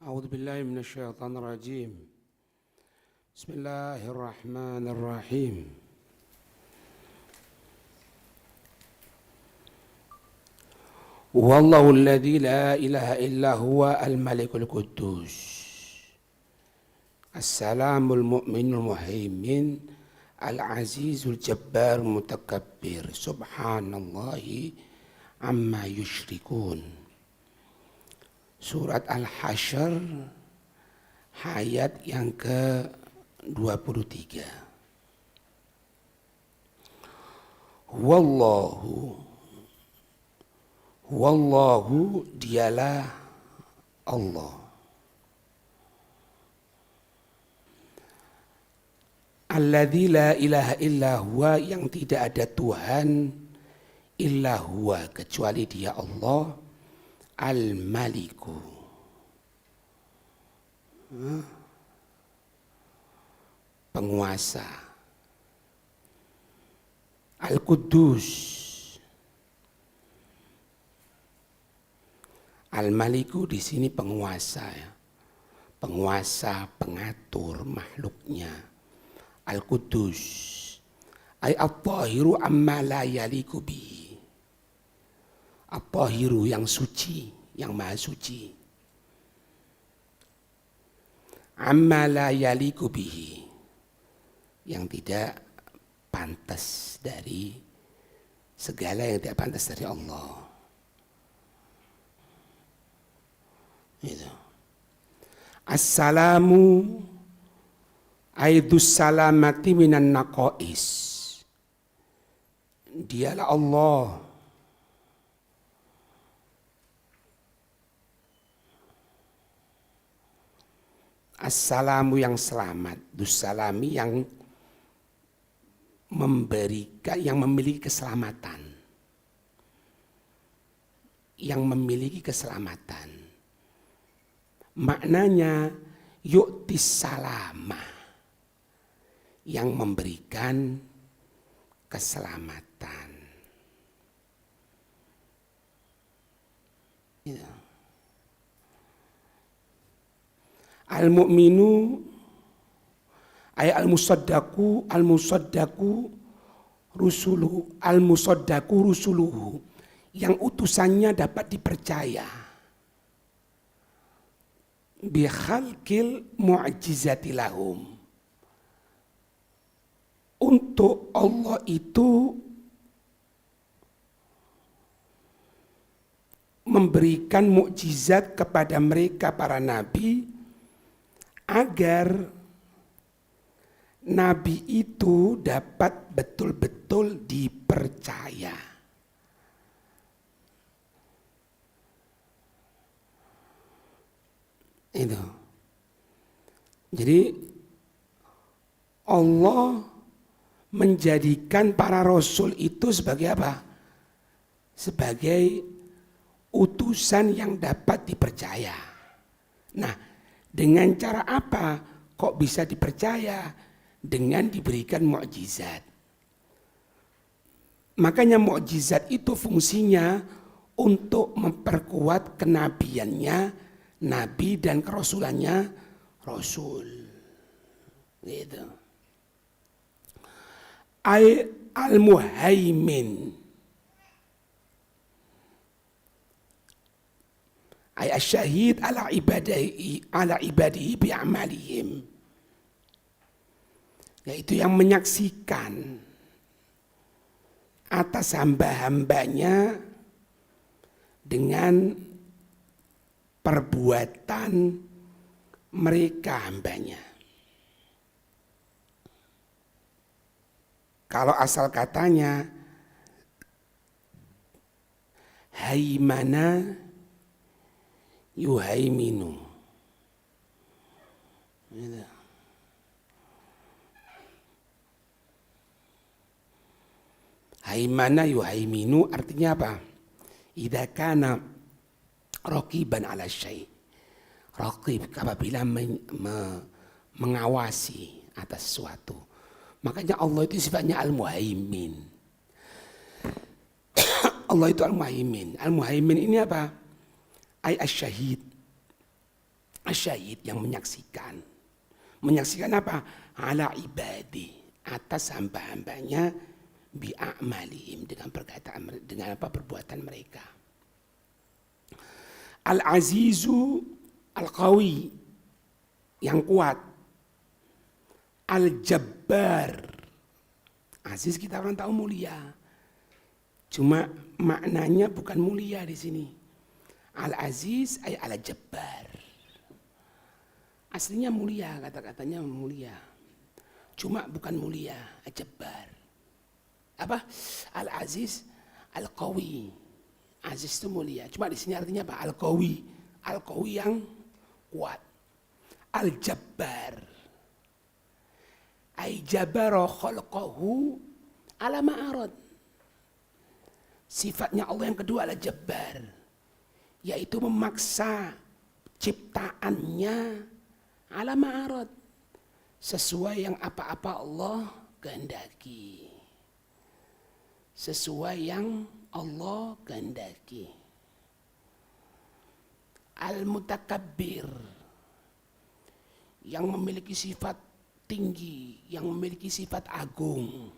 أعوذ بالله من الشيطان الرجيم. بسم الله الرحمن الرحيم. والله الذي لا إله إلا هو الملك القدوس السلام المؤمن المهيمن العزيز الجبار المتكبر سبحان الله عما يشركون. Surat Al-Hasyr ayat yang ke-23. Wallahu dialah Allah. Alladzi la ilaha illa huwa, yang tidak ada Tuhan illa huwa kecuali Dia Allah. Al-Maliku, penguasa. Al-Quddus, Al-Maliku di sini penguasa, penguasa, pengatur makhluknya. Al-Quddus ay at-tahiru amma la yaliku bihi. At-tahiru yang suci, yang maha suci. Amma la yaliku bihi, yang tidak pantas dari segala yang tidak pantas dari Allah. Itu. Assalamu aidus salamati minan naqais. Dialah Allah Assalamu yang selamat, dussalami yang memberikan, yang memiliki keselamatan, yang memiliki keselamatan. Maknanya yu'tis salama, yang memberikan keselamatan. Ya. Al-mu'minu ay al-musaddaku rusuluhu, al-musaddaku rusuluhu, yang utusannya dapat dipercaya. Bi khalqil mu'jizati lahum, untuk Allah itu memberikan mukjizat kepada mereka para nabi, agar nabi itu dapat betul-betul dipercaya. Itu. Jadi Allah menjadikan para rasul itu sebagai apa? Sebagai utusan yang dapat dipercaya. Nah, dengan cara apa kok bisa dipercaya? Dengan diberikan mukjizat. Makanya mukjizat itu fungsinya untuk memperkuat kenabiannya nabi dan kerasulannya rasul. Gitu. Al-Muhaimin ay asyahid ala ibadihi bi'amalihim, yaitu yang menyaksikan atas hamba-hambanya dengan perbuatan mereka hambanya. Kalau asal katanya haimana yuhaiminu. Haimana yuhaiminu artinya apa? Idza kana raqiban ala syai'. Raqib apabila mengawasi atas sesuatu. Makanya Allah itu sifatnya al-muhaimin. Allah itu al-muhaimin. Al-muhaimin ini apa? Ay asyahid, Asyahid yang menyaksikan. Menyaksikan apa? Ala ibadi, atas hamba-hambanya, bi'amalihim, dengan perkataan, dengan apa, perbuatan mereka. Al-azizu, al-qawi, yang kuat. Al-jabbar, aziz kita orang tahu mulia, cuma maknanya bukan mulia di sini. Al-aziz ay al-jabbar, aslinya mulia, kata-katanya mulia, cuma bukan mulia, al-jabbar. Apa? Al-aziz, al-qawi. Aziz itu mulia, cuma di sini artinya apa? Al-qawi, al-qawi yang kuat. Al-jabbar, ay jabara khalqahu ala ma'arad. Sifatnya Allah yang kedua adalah jabbar, yaitu memaksa ciptaannya ala ma'arad, sesuai yang apa-apa Allah kehendaki. Sesuai yang Allah kehendaki. Al-mutakabbir, yang memiliki sifat tinggi, yang memiliki sifat agung.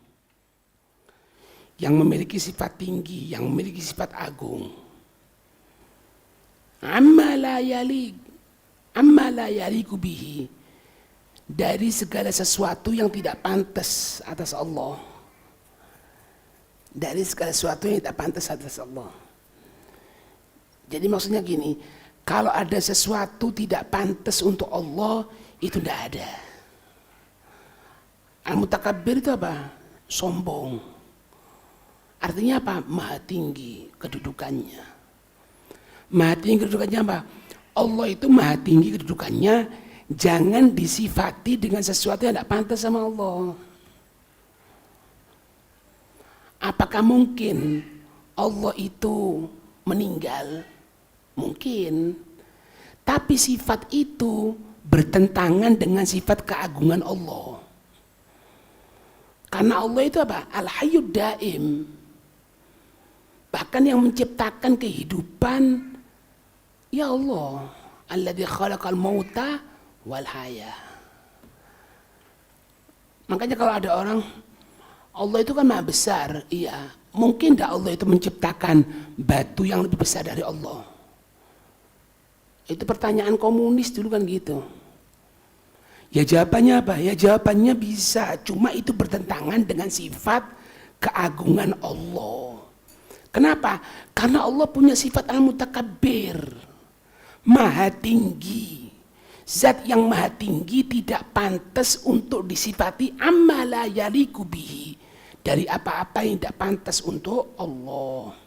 Yang memiliki sifat tinggi, yang memiliki sifat agung. Amma la yaliku bihi, dari segala sesuatu yang tidak pantas atas Allah. Dari segala sesuatu yang tidak pantas atas Allah. Jadi maksudnya gini, kalau ada sesuatu tidak pantas untuk Allah, itu tidak ada. Al-mutakabbir itu apa? Sombong. Artinya apa? Maha tinggi kedudukannya. Maha tinggi kedudukannya apa? Allah itu maha tinggi kedudukannya, jangan disifati dengan sesuatu yang tidak pantas sama Allah. Apakah mungkin Allah itu meninggal? Mungkin. Tapi sifat itu bertentangan dengan sifat keagungan Allah. Karena Allah itu apa? Al-Hayyud Daim. Bahkan yang menciptakan kehidupan, ya Allah. Alladzi khalaqal mauta wal haya. Makanya kalau ada orang, Allah itu kan maha besar, iya. Mungkin tidak Allah itu menciptakan batu yang lebih besar dari Allah? Itu pertanyaan komunis dulu kan gitu. Ya jawabannya apa? Ya jawabannya bisa, cuma itu bertentangan dengan sifat keagungan Allah. Kenapa? Karena Allah punya sifat al-mutakabbir, maha tinggi. Zat yang maha tinggi tidak pantas untuk disifati amma la yaliku bihi, dari apa-apa yang tidak pantas untuk Allah.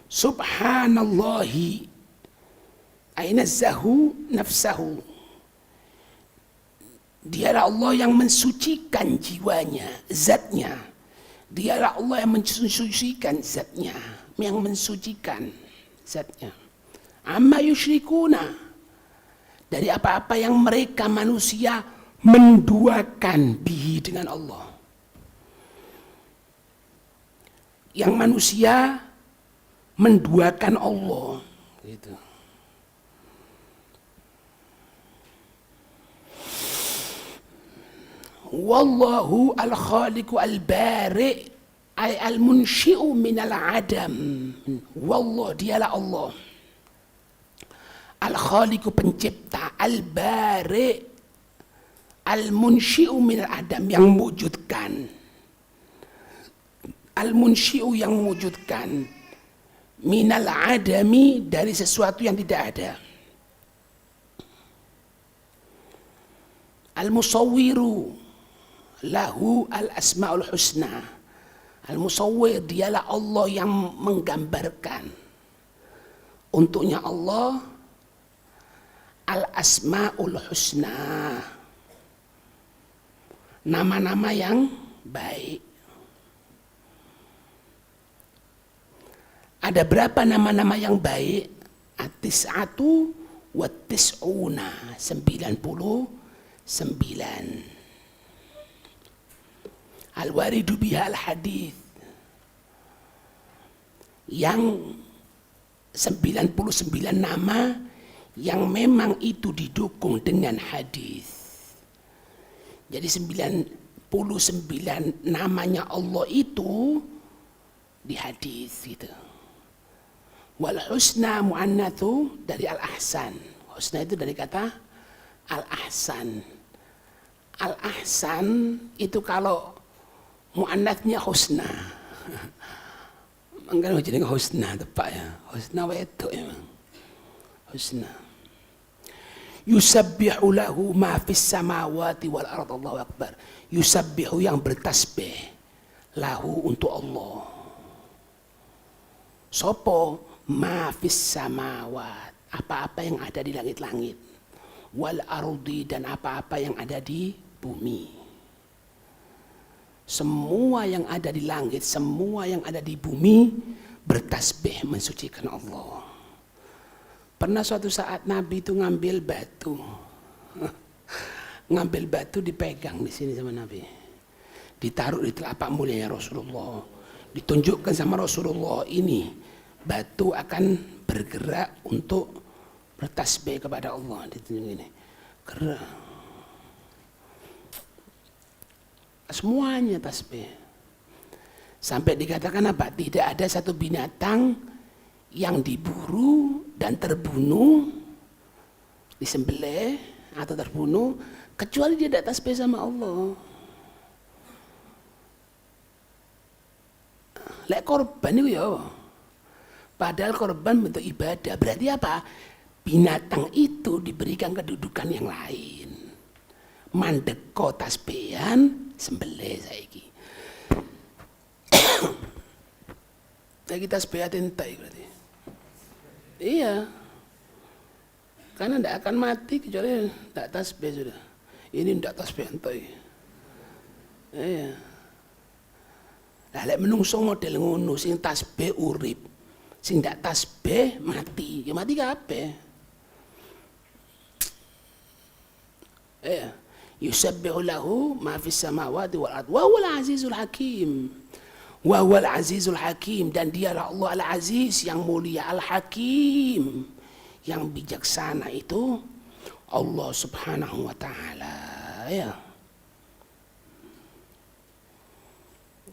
Subhanallahi ainazzahu nafsahu, dialah Allah yang mensucikan jiwanya, zatnya. Dialah Allah yang mensucikan zatnya, yang mensucikan zatnya. Amma yusyrikuna, dari apa-apa yang mereka manusia menduakan bihi, dengan Allah. Yang manusia menduakan Allah gitu. Wallahu al-khaliqu al-bari' ay al-munshi'u minal adam. Wallah, dialah Allah al-khaliqu, pencipta, al-bari' al-munshi'u minal adam, yang mewujudkan. Al-munshi'u, yang mewujudkan, minal adami, dari sesuatu yang tidak ada. Al-musawwiru lahu al-asma'ul husna. Al-musawwir, dialah Allah yang menggambarkan. Untuknya Allah al-asma'ul husna, nama-nama yang baik. Ada berapa nama-nama yang baik? At-tis'atu wa tis'una, 99. Al-waridu biha al-hadith, yang 99 nama yang memang itu didukung dengan hadis. Jadi 99 namanya Allah itu di hadis gitu. Wal husna muannatsu dari al-ahsan. Husna itu dari kata al-ahsan. Al-ahsan itu kalau muannatsnya husna. Mangga jadi husna tepat ya. Husna wedok ya. Husna. Yusabbihu lahu ma fis samawati wal ard. Allahu akbar. Yusabbihu yang bertasbih lahu untuk Allah. Sopo ma fis samawat, apa-apa yang ada di langit-langit, wal ardi dan apa-apa yang ada di bumi. Semua yang ada di langit, semua yang ada di bumi bertasbih mensucikan Allah. Pernah suatu saat Nabi itu ngambil batu. Ngambil batu dipegang di sini sama Nabi. Ditaruh di telapak mulianya Rasulullah. Ditunjukkan sama Rasulullah, ini batu akan bergerak untuk bertasbih kepada Allah. Ditunjuk ini. Gerak. Semuanya tasbih. Sampai dikatakan apa? Tidak ada satu binatang yang diburu dan terbunuh, disembelih atau terbunuh kecuali dia tidak tasbih sama Allah. Lek korban itu ya, padahal korban bentuk ibadah. Berarti apa? Binatang itu diberikan kedudukan yang lain. Mandeko tasbihan, sembelih saiki. Saiki tasbihan entek berarti. Iya. Karena tidak akan mati kecuali tidak tasbih sudah. Ini tidak tasbih entek. Iya. Lah lek menungso model ngono sing tasbih urip, sing ndak tasbih mati. Ya mati kabeh. Yusabbihu lahu ma fis samawati wal ard wa huwal azizul hakim. Wa huwal azizul hakim, dan dialah Allah al-aziz yang mulia, al-hakim yang bijaksana itu Allah Subhanahu wa taala ya.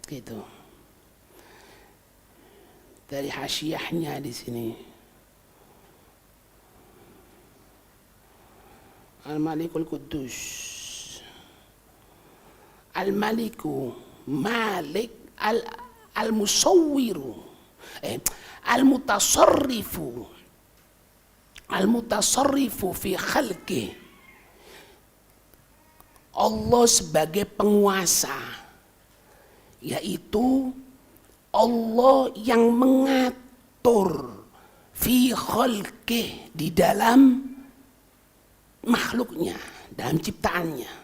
Gitu. Dari hasyiahnya di sini. Al-Malikul Quddus. Al-Maliku, Malik, Al-Musawwiru. Al-Mutasarrifu. Al-Mutasarrifu fi khalqi. Allah sebagai penguasa, yaitu Allah yang mengatur fi khalqih, di dalam makhluknya, dalam ciptaannya.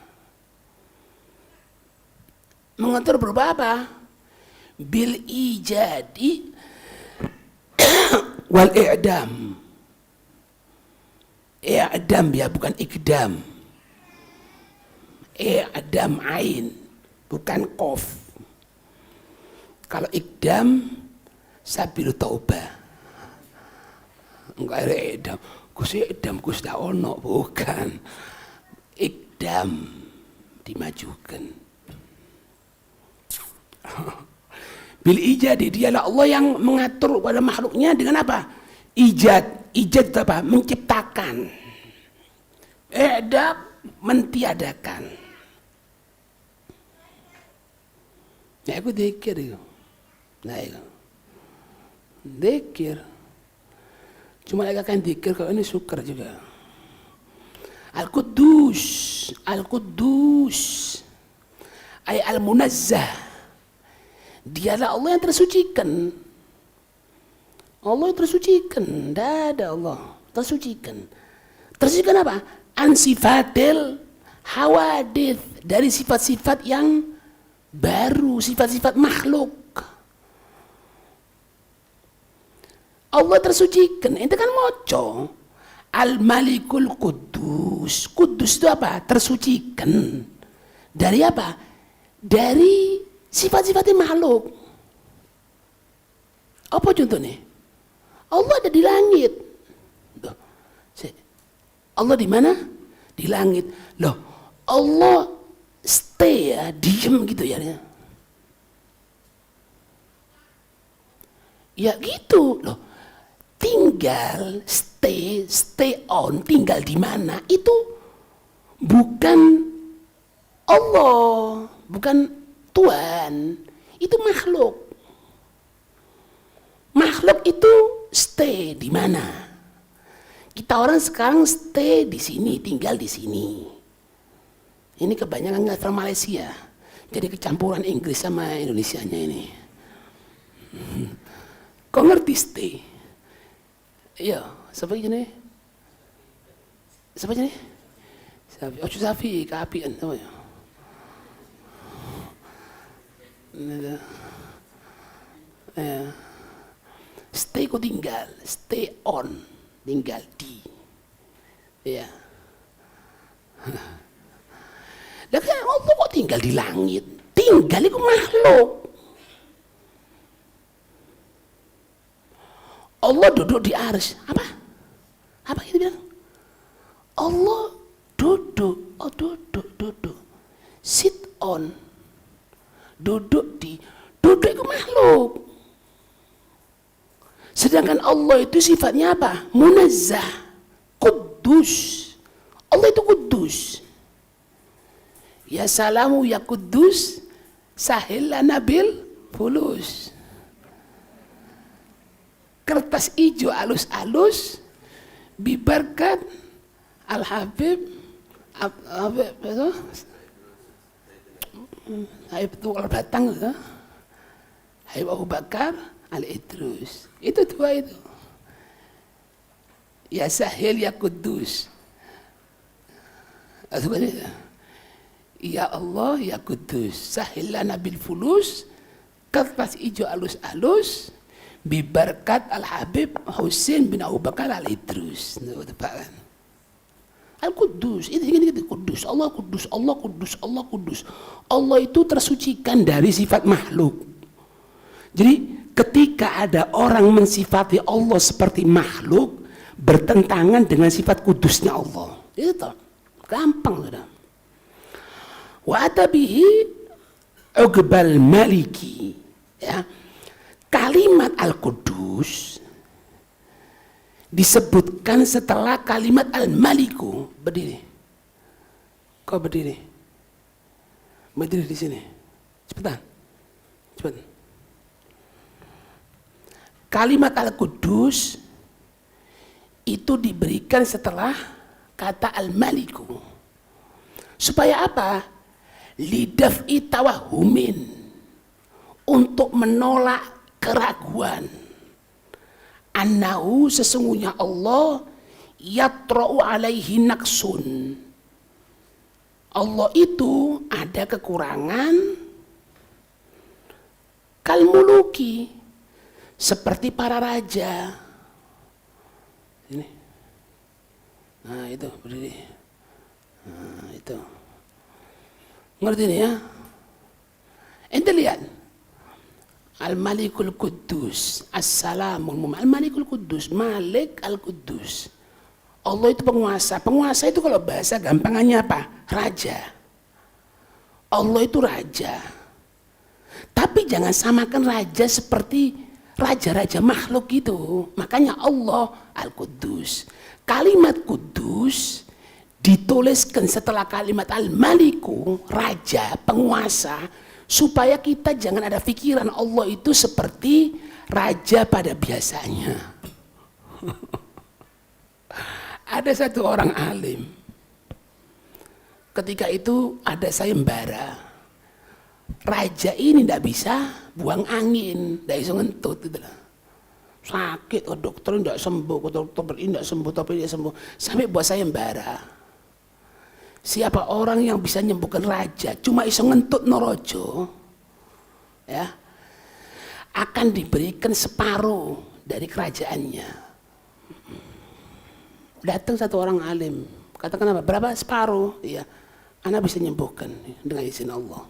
Mengatur berupa apa? Bil ijadi wal i'dam. I'dam ya, bukan ikdam. I'dam ain, bukan qaf. Kalau ikdam sabilu taubah. Enggak ada ikdam. Kus ikdam kus dak ono, bukan. Ikdam dimajukan. Bil ijadi, dialah Allah yang mengatur pada makhluknya dengan apa? Ijad. Ijad itu apa? Menciptakan. I'dam mentiadakan. Ya aku zikir itu. Nah itu. Zikir. Cuma lagi akan zikir kalau ini syukur juga. Al-Quddus. Al-Quddus. Ay al-Munazzah. Dialah Allah yang tersucikan. Allah yang tersucikan. Tidak ada Allah. Tersucikan. Tersucikan apa? An sifatil hawadith. Dari sifat-sifat yang baru, sifat-sifat makhluk. Allah tersucikan. Itu kan moco. Al-Malikul Quddus. Quddus itu apa? Tersucikan. Dari apa? Dari sifat-sifatnya makhluk. Apa contohnya? Allah ada di langit. Allah di mana? Di langit. Loh, Allah stay ya, diem gitu ya. Ya gitu loh. Tinggal stay on, tinggal di mana itu bukan Allah, bukan Tuhan, itu makhluk. Makhluk itu stay di mana? Kita orang sekarang stay di sini, tinggal di sini. Ini kebanyakan level Malaysia, jadi kecampuran Inggris sama Indonesianya ini. Kau ngerti stay? Iya, siapa ini? Siapa ini? Safi, oh Safi, keapian, sama ya. Stay ku tinggal, stay on, tinggal di. Ya. Lah kan Allah kok tinggal di langit? Tinggal itu makhluk. Allah duduk di arsy. Apa itu bilang? Allah duduk, duduk. Sit on. Duduk itu makhluk. Sedangkan Allah itu sifatnya apa? Munazzah, kudus. Allah itu kudus. Ya salamu ya kudus, sahil nabil fulus. Kertas hijau alus-alus, bibarkan Al-Habib, Habib itu kalau datang itu, Habib Abu Bakar Al-Idrus, itu dua itu. Ya Sahil ya Kudus. Ya Allah ya Kudus, Sahil lana bil fulus, kertas hijau alus-alus, bibarkat Al-Habib Husain bin Abu Bakar Al-Idrus. Al-Kudus, ini kudus, Allah kudus, Allah kudus, Allah kudus. Allah itu tersucikan dari sifat makhluk. Jadi ketika ada orang mensifati Allah seperti makhluk, bertentangan dengan sifat kudusnya Allah. Itu gampang sudah. Wa atabihi uqbal maliki, ya. Kalimat Al-Qudus disebutkan setelah kalimat Al-Maliku. Berdiri. Kau berdiri. Berdiri di sini. Cepetan. Cepetan. Kalimat Al-Qudus itu diberikan setelah kata Al-Maliku. Supaya apa? Lidaf'i tawahumin. Untuk menolak keraguan. Annahu sesungguhnya Allah yatra'u alaihi naqsun. Allah itu ada kekurangan kalmuluki, seperti para raja. Ini. Nah itu berdiri. Nah itu. Ngerti nih ya? Ente lihat. Al-Malikul Quddus, As-Salamul Mu'min. Al-Malikul Quddus, Malik Al-Quddus. Allah itu penguasa. Penguasa itu kalau bahasa gampangannya apa? Raja. Allah itu raja. Tapi jangan samakan raja seperti raja-raja makhluk itu. Makanya Allah Al-Quddus. Kalimat Quddus dituliskan setelah kalimat Al-Maliku, raja, penguasa, supaya kita jangan ada pikiran Allah itu seperti raja pada biasanya. Ada satu orang alim, ketika itu ada sayembara. Raja ini tidak bisa buang angin, tidak bisa ngentut gitu lah. Sakit, dokter tidak sembuh, dokter ini tidak sembuh, tapi dia sembuh. Sampai buat sayembara. Siapa orang yang bisa menyembuhkan raja cuma iso ngentut norojo, ya, akan diberikan separuh dari kerajaannya. Datang satu orang alim, katakan apa? Berapa? Separuh. Iya, Anda bisa menyembuhkan dengan izin Allah.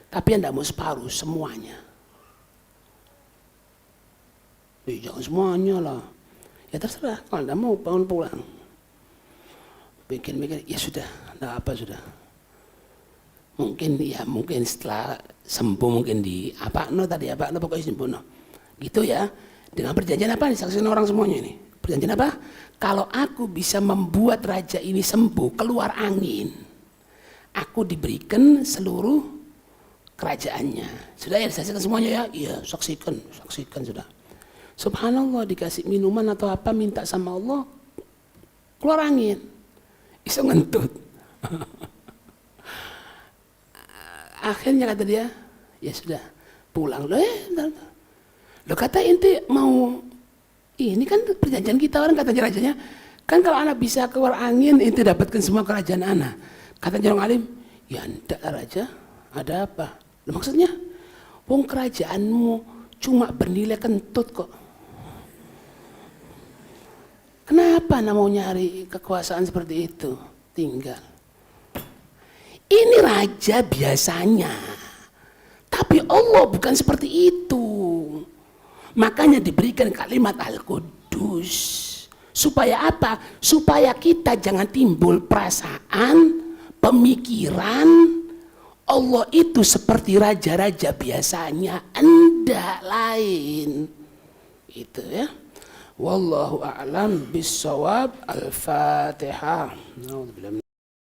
Tapi Anda mau separuh semuanya. Jangan semuanya lah. Ya terserah, kalau Anda mau bangun pulang. Mikir-mikir, ya sudah, enggak apa sudah. Mungkin setelah sembuh mungkin pokoknya sembuh no. Gitu ya. Dengan perjanjian apa nih? Saksikan orang semuanya ini. Perjanjian apa? Kalau aku bisa membuat raja ini sembuh, keluar angin, aku diberikan seluruh kerajaannya. Sudah ya, disaksikan semuanya ya? Iya, saksikan sudah. Subhanallah, dikasih minuman atau apa, minta sama Allah, keluar angin. Iso ngentut. Akhirnya kata dia, ya sudah, pulang. Lo kata inti mau, ini kan perjanjian kita, orang kata rajanya, kan kalau anak bisa keluar angin, inti dapatkan semua kerajaan anak. Kata orang alim, ya enggak raja, ada apa? Maksudnya, wong kerajaanmu cuma bernilai kentut kok. Kenapa mau nyari kekuasaan seperti itu? Tinggal. Ini raja biasanya, tapi Allah bukan seperti itu. Makanya diberikan kalimat Al-Qudus. Supaya apa? Supaya kita jangan timbul perasaan, pemikiran Allah itu seperti raja-raja biasanya. Enggak, lain. Itu ya. Wallahu a'lam bis-shawab. Al-Fatihah.